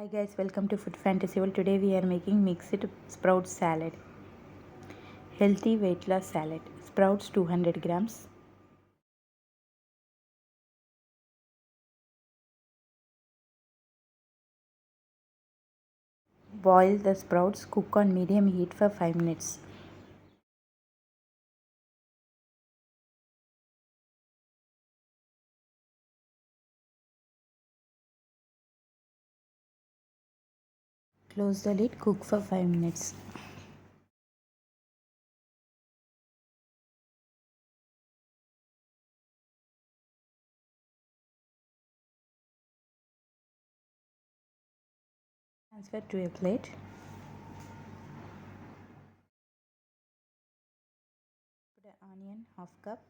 Hi guys, welcome to Food Fantasy World. Today we are making mixed sprout salad. Healthy weight loss salad. Sprouts 200 grams. Boil the sprouts. Cook on medium heat for 5 minutes. Close the lid. Cook for 5 minutes. Transfer to a plate. Put an onion, half cup.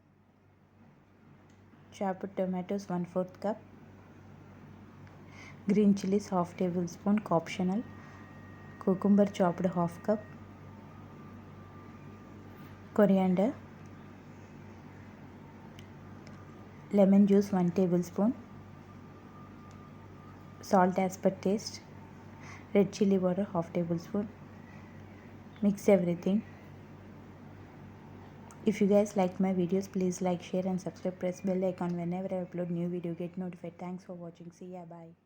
Chopped tomatoes, 1/4 cup. Green chilies, half tablespoon, optional. Cucumber chopped, half cup. Coriander. Lemon juice, 1 tablespoon. Salt as per taste. Red chili powder, half tablespoon. Mix everything. If you guys like my videos, please like, share and subscribe. Press bell icon whenever I upload new video. Get notified. Thanks for watching. See ya. Bye.